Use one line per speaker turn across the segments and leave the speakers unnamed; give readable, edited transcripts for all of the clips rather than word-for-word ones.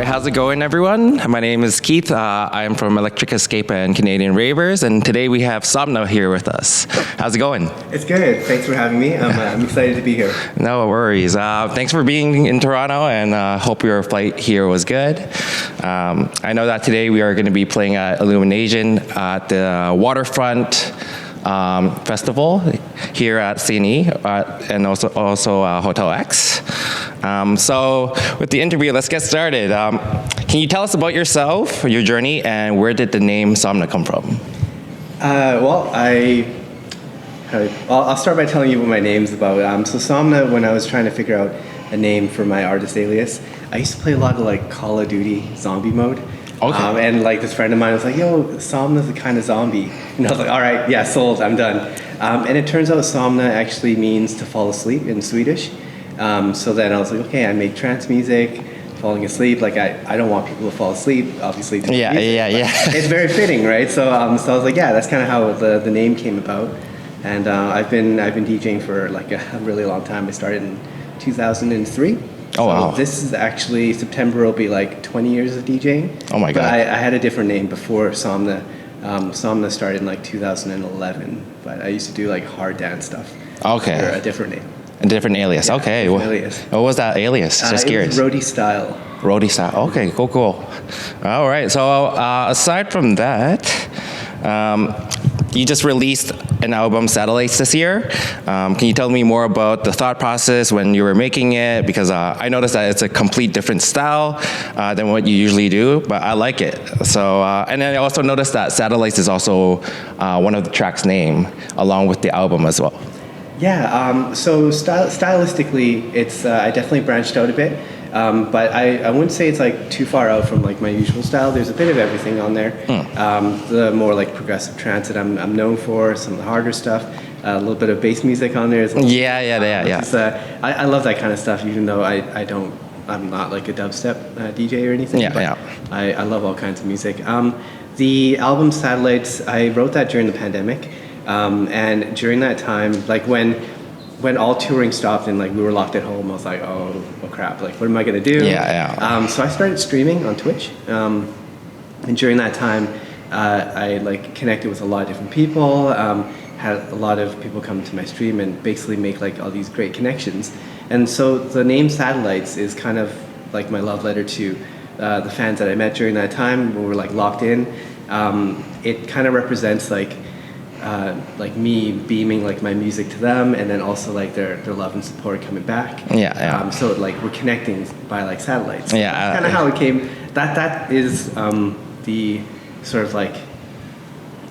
right, how's it going, everyone? My name is Keith. I'm from Electric Escape and Canadian Ravers, and today we have SOMNA here with us. How's it going?
It's good. Thanks for having me. I'm excited to be here.
No worries. Thanks for being in Toronto, and hope your flight here was good. I know that today we are going to be playing at Illumination at the Waterfront festival here at CNE and also Hotel X. So with the interview, let's get started. Can you tell us about yourself, your journey, and where did the name SOMNA come from?
I'll start by telling you what my name's about. So SOMNA, when I was trying to figure out a name for my artist alias, I used to play a lot of like Call of Duty zombie mode.
Okay.
And like this friend of mine was like, yo, SOMNA's a kind of zombie. And I was like, all right, yeah, sold, I'm done. And it turns out SOMNA actually means to fall asleep in Swedish. So then I was like, okay, I make trance music, falling asleep. Like I don't want people to fall asleep, obviously.
Yeah.
It's very fitting, right? So I was like, yeah, that's kind of how the name came about. And I've been DJing for like a really long time. I started in 2003.
Oh, wow.
So this is actually, September will be like 20 years of DJing.
Oh my God.
But I had a different name before SOMNA. SOMNA started in like 2011, but I used to do like hard dance stuff.
Okay.
Under a different name.
A different alias.
Yeah,
okay.
Different alias.
What was that alias? Just curious.
It was Roadie Style.
Roadie Style. Okay, cool. All right. So aside from that, you just released an album, Satellites, this year. Can you tell me more about the thought process when you were making it? Because I noticed that it's a complete different style than what you usually do, but I like it. So, and then I also noticed that Satellites is also one of the track's name, along with the album as well.
Yeah, so stylistically, it's I definitely branched out a bit, but I wouldn't say it's like too far out from like my usual style. There's a bit of everything on there. The more like progressive trance that I'm known for, some of the harder stuff, a little bit of bass music on there as well.
Yeah.
I love that kind of stuff, even though I'm not like a dubstep DJ or anything. I love all kinds of music. The album Satellites, I wrote that during the pandemic. And during that time, like when all touring stopped and like we were locked at home, I was like, oh crap, like what am I gonna do? So I started streaming on Twitch, and during that time, I like connected with a lot of different people, had a lot of people come to my stream and basically make like all these great connections. And so the name Satellites is kind of like my love letter to the fans that I met during that time when we were like locked in. It kind of represents like me beaming like my music to them, and then also like their love and support coming back. So like we're connecting by like satellites. That's kind of how it came. That is the sort of like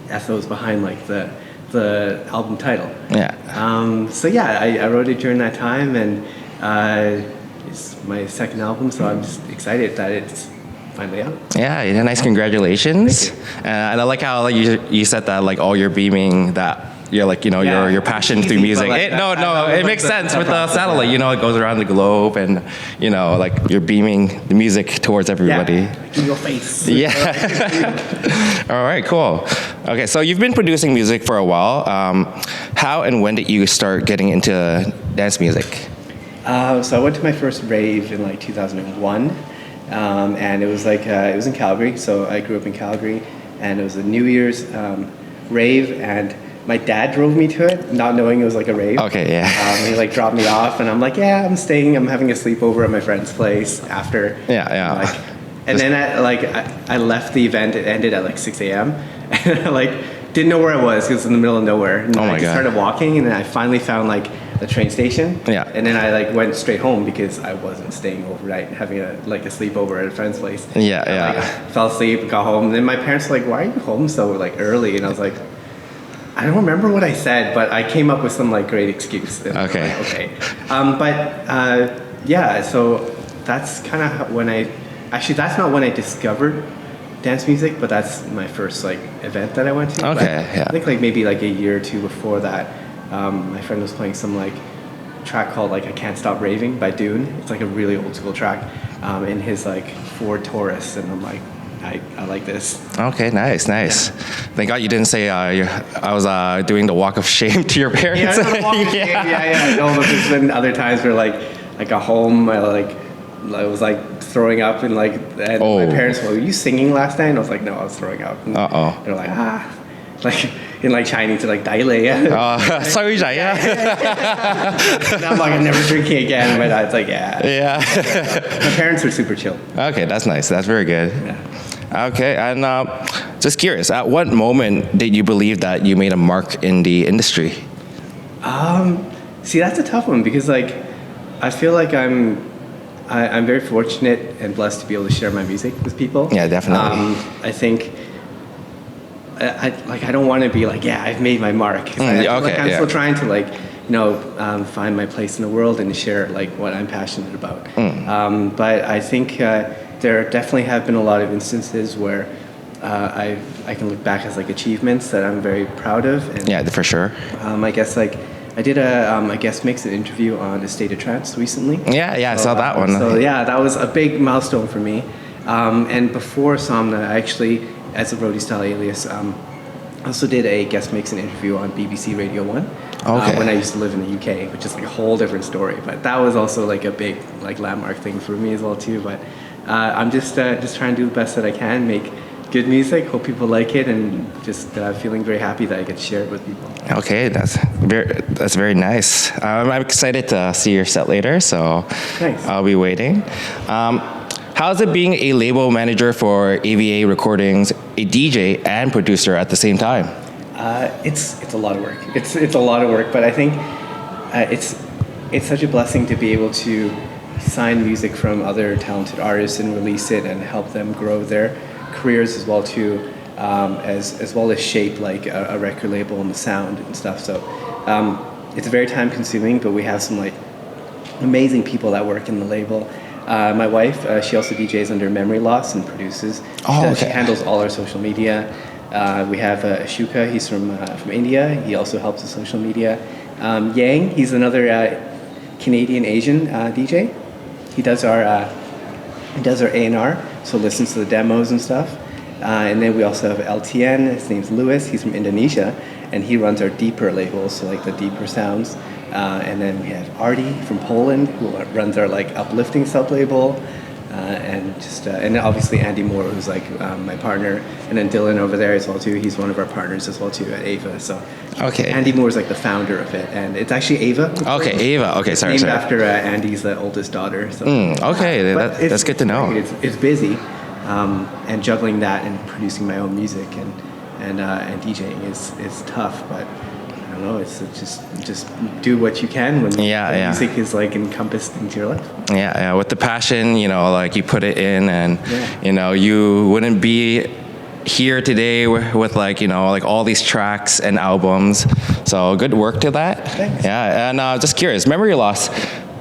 ethos behind like the album title. I wrote it during that time, and it's my second album, so I'm just excited that it's finally out.
Yeah, nice, congratulations. And I like how like you said that like all your beaming, that you're like, your passion through music.
Like
it makes sense with the satellite, it goes around the globe, and like you're beaming the music towards everybody.
In your face.
All right, cool. Okay, so you've been producing music for a while. How and when did you start getting into dance music?
So I went to my first rave in like 2001. And it was like it was in Calgary, so I grew up in Calgary, and it was a New Year's rave, and my dad drove me to it, not knowing it was like a rave.
Okay, yeah.
He like dropped me off, and I'm like, yeah, I'm having a sleepover at my friend's place after. And then I left the event. It ended at like 6 a.m. and I like didn't know where I was because it was in the middle of nowhere. And I just started walking, and then I finally found like the train station. And then I like went straight home because I wasn't staying overnight, having a sleepover at a friend's place. I fell asleep, got home, and then my parents were like, why are you home so like early? And I was like, I don't remember what I said, but I came up with some like great excuse. And
okay.
So that's kind of when that's not when I discovered dance music, but that's my first like event that I went to. I think like maybe like a year or two before that, my friend was playing some like track called like I Can't Stop Raving by Dune. It's like a really old school track in his like Ford Taurus, and I'm like, I like this. Okay,
nice. Thank God you didn't say I was doing the walk of shame to your parents.
No, but there's been other times where like I got home, I like I was like throwing up and like, and my parents were, were you singing last night? And I was like, no, I was throwing up. And they're like, like in like Chinese to like daile.
Sorry, yeah.
And I'm like, I'm never drinking again. And my dad's like, yeah. My parents were super chill.
Okay, that's nice. That's very good.
Yeah.
Okay, and just curious, at what moment did you believe that you made a mark in the industry?
See, that's a tough one because like, I feel like I'm very fortunate and blessed to be able to share my music with people.
Yeah, definitely.
I think I don't want to be like, yeah, I've made my mark. I'm still trying to like, find my place in the world and share like what I'm passionate about. But I think there definitely have been a lot of instances where I can look back as like achievements that I'm very proud of. And,
yeah, for sure.
I guess like I did a guest mix, an interview on A State of Trance recently.
Yeah, I saw that one.
So yeah, that was a big milestone for me. And before Somna, I actually, as a roadie style alias, also did a guest mix and interview on BBC Radio 1 when I used to live in the UK, which is like a whole different story. But that was also like a big like landmark thing for me as well too. But I'm just trying to do the best that I can, make good music, hope people like it, and just feeling very happy that I get to share it with people.
Okay, that's very nice. I'm excited to see your set later, so
Thanks.
I'll be waiting. How's it being a label manager for AVA Recordings, a DJ and producer at the same time?
It's a lot of work. It's a lot of work, but I think it's such a blessing to be able to sign music from other talented artists and release it and help them grow their careers as well too, as well as shape like a record label and the sound and stuff. So it's very time consuming, but we have some like amazing people that work in the label. My wife, she also DJs under Memory Loss and produces. She handles all our social media. We have Ashuka, he's from India. He also helps with social media. Yang, he's another Canadian Asian DJ. He does our A&R, so listens to the demos and stuff. And then we also have LTN, his name's Louis, he's from Indonesia, and he runs our deeper labels, so like the deeper sounds. And then we have Artie from Poland, who runs our like uplifting sub-label. And obviously Andy Moore, who's like my partner, and then Dylan over there as well too. He's one of our partners as well too at Ava. So Andy Moore is like the founder of it, and it's actually Ava.
Okay, Ava. Okay, sorry.
Named after Andy's the oldest daughter. So,
that's good to know.
It's busy, and juggling that and producing my own music and DJing is tough, but. I don't know, it's just do what you can when music is like encompassed into your life.
Yeah, with the passion, like you put it in, and you wouldn't be here today with like like all these tracks and albums. So good work to that.
Thanks.
Yeah, and just curious, Memory Loss.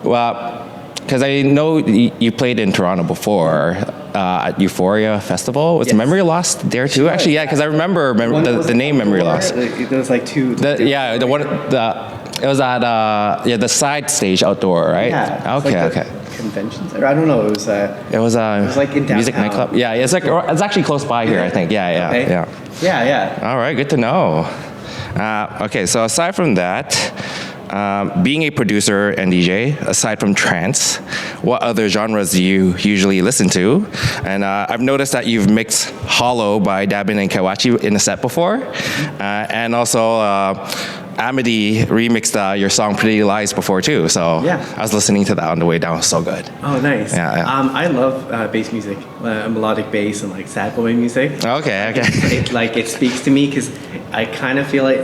Well, because I know you played in Toronto before at Euphoria Festival. Was Memory Lost there too? Actually, yeah, because I remember the name Memory Lost.
There was like two.
It was at the side stage outdoor, right?
Yeah.
Okay.
Conventions, or I don't know. It was like in downtown.
Music nightclub. Yeah, it's actually close by here, I think. Yeah. All right, good to know. Okay, so aside from that. Being a producer and DJ, aside from trance, what other genres do you usually listen to? And I've noticed that you've mixed Hollow by Dabin and Kawachi in a set before. And also Amity remixed your song Pretty Lies before too. So I was listening to that on the way down. It was so good.
Oh, nice.
Yeah.
I love bass music, melodic bass and like sad boy music.
Okay.
It speaks to me because I kind of feel like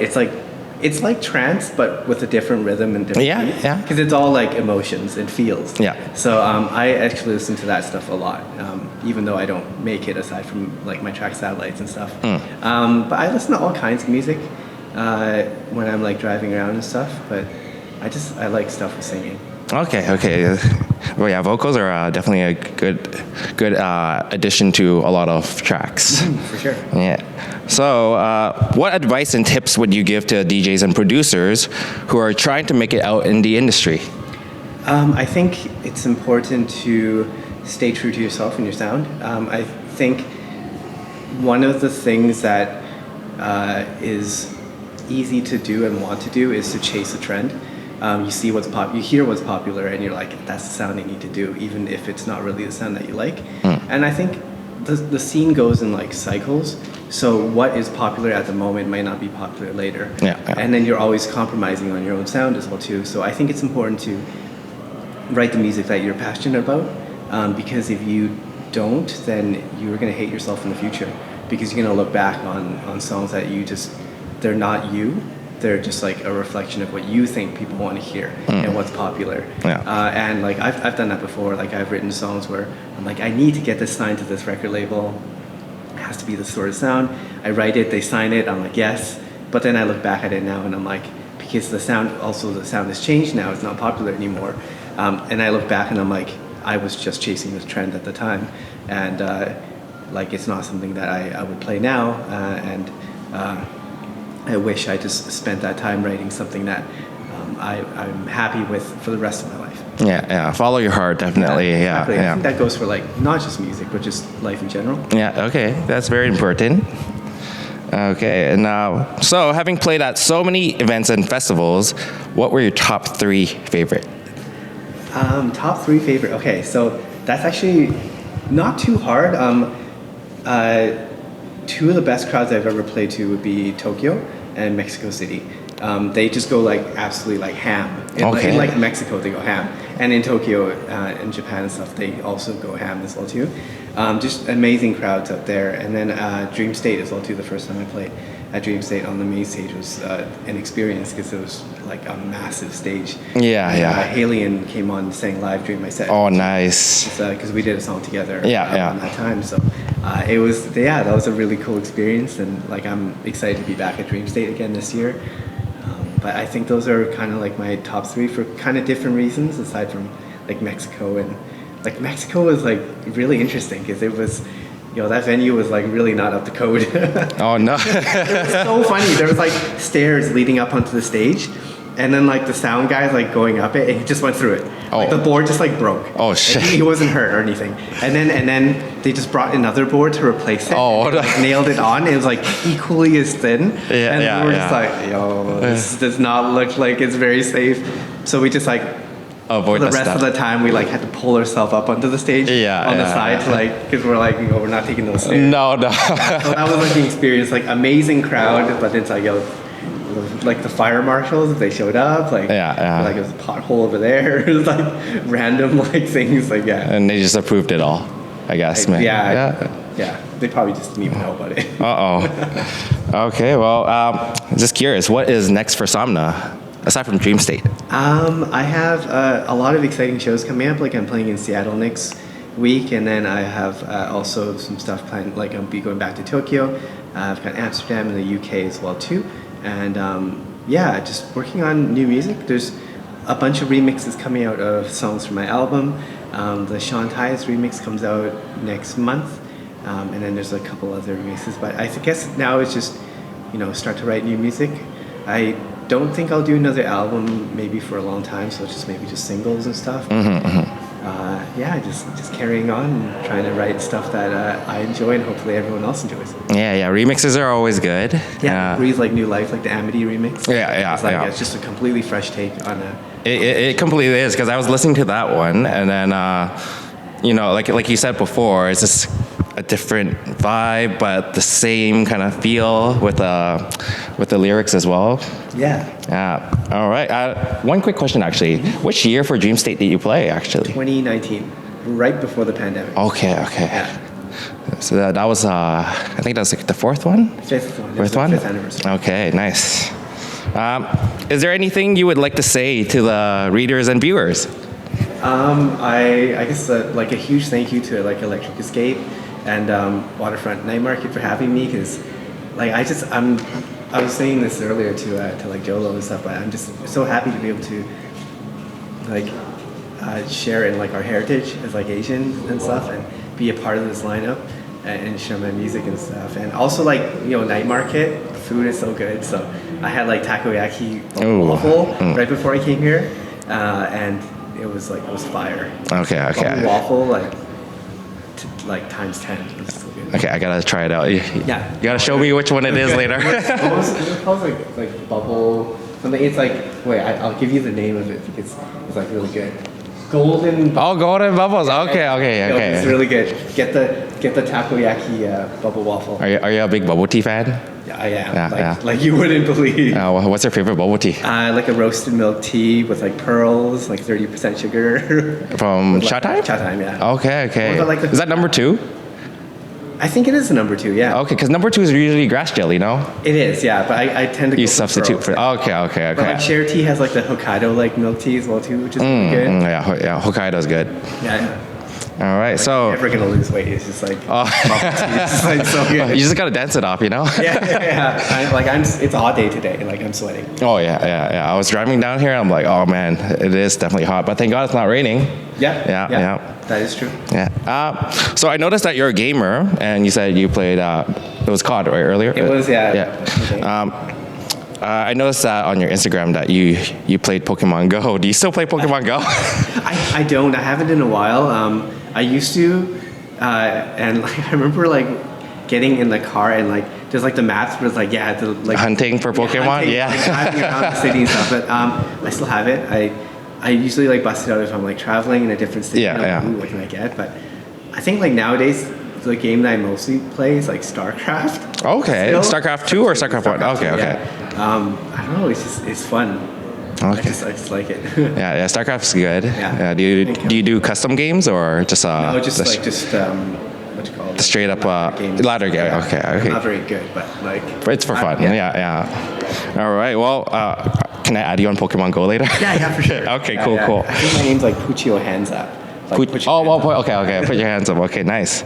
it's like trance, but with a different rhythm and different beats. Because it's all like emotions and feels. Yeah. So I actually listen to that stuff a lot, even though I don't make it aside from like my track satellites and stuff. But I listen to all kinds of music when I'm like driving around and stuff. But I like stuff with singing. Okay.
Well, yeah, vocals are definitely a good addition to a lot of tracks.
For sure.
Yeah. So, what advice and tips would you give to DJs and producers who are trying to make it out in the industry?
I think it's important to stay true to yourself and your sound. I think one of the things that is easy to do and want to do is to chase a trend. you see you hear what's popular, and you're like, that's the sound you need to do, even if it's not really the sound that you like. And I think the scene goes in like cycles. So what is popular at the moment might not be popular later. And then you're always compromising on your own sound as well too. So I think it's important to write the music that you're passionate about, because if you don't, then you're going to hate yourself in the future, because you're going to look back on songs that they're not you. They're just like a reflection of what you think people want to hear and what's popular. And like I've done that before. Like I've written songs where I'm like, I need to get this signed to this record label. It has to be this sort of sound. I write it, they sign it. I'm like, yes. But then I look back at it now and I'm like, because the sound has changed now. It's not popular anymore. And I look back and I'm like, I was just chasing this trend at the time, and like it's not something that I would play now. And I wish I just spent that time writing something that I'm happy with for the rest of my life.
Yeah. Follow your heart, definitely.
Exactly. I think that goes for like not just music, but just life in general.
Yeah. Okay, that's very important. Okay, and so having played at so many events and festivals, what were your top 3 favorite?
Top 3 favorite. Okay, so that's actually not too hard. 2 of the best crowds I've ever played to would be Tokyo and Mexico City. They just go like absolutely like ham. In like Mexico, they go ham, and in Tokyo, in Japan and stuff, they also go ham as well too. Just amazing crowds up there. And then Dream State as well too. The first time I played at Dream State on the main stage was an experience, because it was like a massive stage. Halion came on and sang live during my set.
Oh, nice.
Because we did a song together
at
that time. So it was, that was a really cool experience. And like I'm excited to be back at Dream State again this year. But I think those are kind of like my top 3 for kind of different reasons, aside from like Mexico. And like Mexico was like really interesting, because it was, that venue was like really not up to code.
Oh no.
It was so funny. There was like stairs leading up onto the stage, and then like the sound guy's like going up it, and he just went through it. Like the board just like broke.
Oh shit.
He wasn't hurt or anything. And then they just brought another board to replace it. And like nailed it on. It was like equally as thin. And we were just like, this does not look like it's very safe. So we just like, for the rest of the time, we like had to pull ourselves up onto the stage on the side to like, because we're like, we're not taking those stairs.
No.
So that was like the experience, like amazing crowd, but it's like, like the fire marshals, they showed up, like, like it was a pothole over there, it was like random like things, like
and they just approved it all, I guess, man.
They probably just didn't even know about it.
Okay, well, just curious, what is next for Somna aside from Dream State?
I have a lot of exciting shows coming up. Like I'm playing in Seattle next week, and then I have also some stuff planned. Like I'll be going back to Tokyo. I've got Amsterdam and the UK as well too. And just working on new music. There's a bunch of remixes coming out of songs from my album. The Sean Tyas remix comes out next month, and then there's a couple other remixes. But I guess now it's just start to write new music. I don't think I'll do another album maybe for a long time, so it's just maybe just singles and stuff. Just carrying on and trying to write stuff that I enjoy and hopefully everyone else enjoys.
Remixes are always good.
Breathe like new life, like the Amity remix. It's just a completely fresh take on
it completely is, because I was listening to that one, and then like you said before, it's just a different vibe, but the same kind of feel with the lyrics as well. All right. One quick question, actually. Which year for Dream State did you play, actually?
2019, right before the pandemic.
Okay. So that was, I think that was like the 4th one?
5th one.
5th one?
5th anniversary.
Okay, nice. Is there anything you would like to say to the readers and viewers?
I guess like a huge thank you to like Electric Escape and Waterfront Night Market for having me, because like I was saying this earlier to like Jolo and stuff, but I'm just so happy to be able to like share in like our heritage as like Asians and stuff, and be a part of this lineup and share my music and stuff. And also like Night Market, the food is so good. So I had like takoyaki waffle right before I came here, and it was fire.
Okay.
Waffle like times 10. It was so good.
Okay, I gotta try it out. You gotta show me which one it is later.
It was called like bubble Something. It's like wait, I'll give you the name of it because it's like really good. Golden.
Oh, golden bubbles. Okay, okay, okay.
It's really good. Get the takoyaki bubble waffle.
Are you a big bubble tea fan?
Yeah, I am.
Yeah,
like you wouldn't believe.
What's your favorite bubble tea?
Like a roasted milk tea with like pearls, like 30% sugar.
From Cha Time?
Cha Time, yeah.
Okay, okay.
What about, like,
is that number 2?
I think it is the number 2, yeah.
Okay, because number 2 is usually grass jelly, no?
It is, yeah, but I tend to go
You substitute for.
pearls,
Okay, okay, okay.
But like Share Tea has like the Hokkaido like milk tea as well too, which is really good.
Yeah, Hokkaido's good.
Yeah.
All right,
Like,
so
never gonna lose weight. It's just like bubble tea. It's just like so good.
you just gotta dance it off, you know?
Yeah. It's a hot day today. Like I'm sweating.
Oh yeah. I was driving down here. I'm like, oh man, it is definitely hot. But thank God it's not raining.
Yeah. That is true.
Yeah. So I noticed that you're a gamer, and you said you played. It was COD right earlier.
It was, yeah.
Yeah. I noticed that on your Instagram that you played Pokemon Go. Do you still play Pokemon Go?
I don't. I haven't in a while. I used to, and like I remember like getting in the car and like just like the maps was like
hunting for Pokemon.
Like, driving around the city and stuff. But I still have it. I usually like bust it out if I'm like traveling in a different city. Ooh, what can I get? But I think like nowadays the game that I mostly play is like StarCraft.
Okay,
still.
StarCraft 2 or StarCraft 1? Okay.
Yeah. I don't know. It's fun.
Okay.
I just like it.
Yeah. StarCraft's good.
Yeah.
Do you do custom games or just
no, just what you call it?
The straight up ladder game.
Yeah.
Okay.
Not very good, but like
it's for fun. Yeah. All right. Well, can I add you on Pokemon Go later?
Yeah, for sure.
Okay.
Yeah,
Cool.
yeah.
Cool.
I think my name's like Puchio Hands Up. Like,
Okay. Put your hands up. Okay, nice.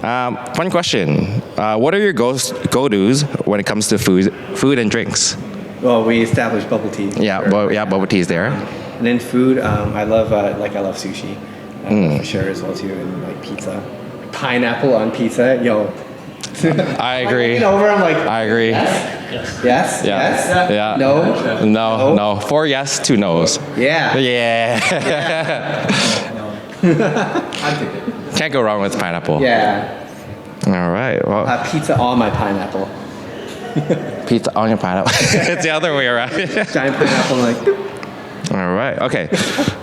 Fun question. What are your go-tos when it comes to food and drinks?
Well, we established bubble tea.
Yeah,
sure.
bubble tea is there.
And then food, I love sushi for sure as well too, and like pizza, pineapple on pizza, yo.
I agree.
Over, I'm like.
I agree.
Yes.
Yeah. No. 4 yes, 2 no's.
Yeah.
Yeah. Can't go wrong with pineapple.
Yeah.
All right. Well,
pizza on my pineapple.
pizza on your pineapple. It's the other way around.
Giant pineapple, like.
All right. Okay.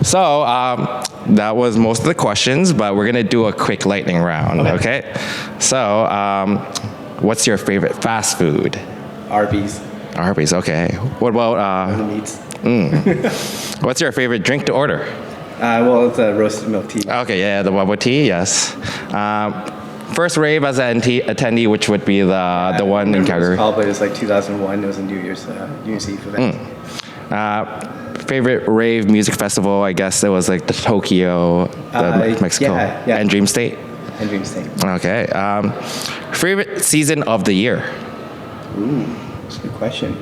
So that was most of the questions, but we're gonna do a quick lightning round. Okay. So, what's your favorite fast food?
Arby's.
Arby's. Okay. What about
The meats.
What's your favorite drink to order?
Well, it's a roasted milk tea.
Okay. Yeah, the bubble tea. Yes. First rave as an attendee, which would be the one in Calgary.
It was like 2001. It was a New Year's Eve event.
Favorite rave music festival, I guess it was like the Tokyo, Mexico,
yeah.
and Dream State.
And Dream State.
Okay. Favorite season of the year?
Ooh, that's a good question.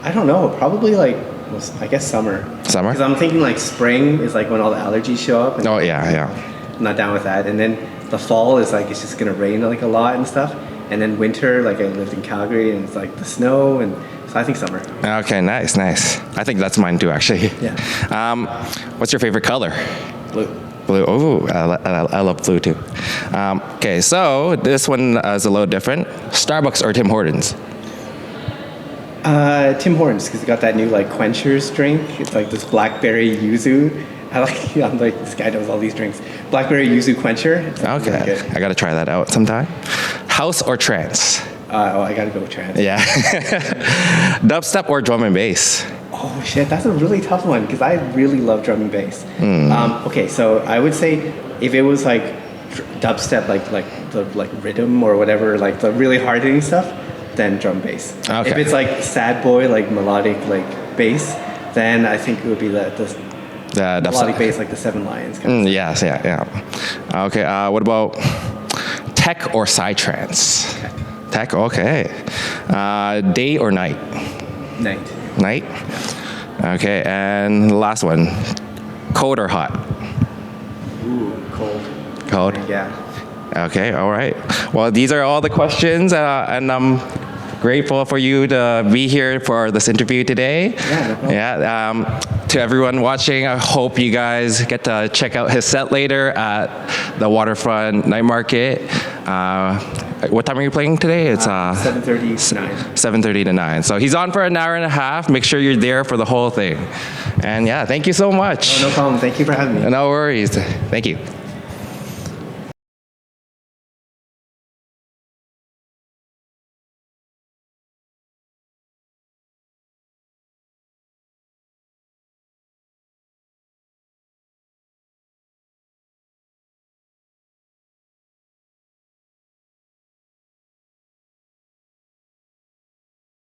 I don't know. Probably like, I guess summer.
Summer?
Because I'm thinking like spring is like when all the allergies show up. And
Oh yeah.
I'm not down with that. And then the fall is like it's just gonna rain like a lot and stuff. And then winter, like I lived in Calgary, and it's like the snow, and so I think summer.
Okay, nice. I think that's mine too, actually.
Yeah.
What's your favorite color?
Blue.
Blue. Oh, I love blue too. Okay, so this one is a little different. Starbucks or Tim Hortons?
Tim Hortons, because they got that new like quenchers drink. It's like this blackberry yuzu. I'm like, this guy knows all these drinks. Blackberry yuzu quencher. It's like
Okay,
really good.
I gotta try that out sometime. House or trance?
I gotta go with trance.
Yeah. Dubstep or drum and bass?
Oh shit, that's a really tough one because I really love drum and bass. Okay, so I would say if it was like dubstep, like the rhythm or whatever, like the really hard hitting stuff, then drum bass.
Okay.
If it's like sad boy, like melodic, like bass, then I think it would be the melodic bass, like the Seven Lions. Kind of
Yes, yeah. Okay, what about tech or psytrance? Tech, okay. Day or night?
Night.
Night? Okay, and the last one, cold or hot?
Ooh, cold.
Cold?
Yeah.
Okay, all right. Well, these are all the questions, and I'm grateful for you to be here for this interview today.
Yeah, no problem.
Yeah. To everyone watching, I hope you guys get to check out his set later at the Waterfront Night Market. what time are you playing today? It's
7:30 to 9.
7:30 to 9. So he's on for an hour and a half. Make sure you're there for the whole thing. And yeah, thank you so much.
Oh, no problem. Thank you for having me.
No worries. Thank you.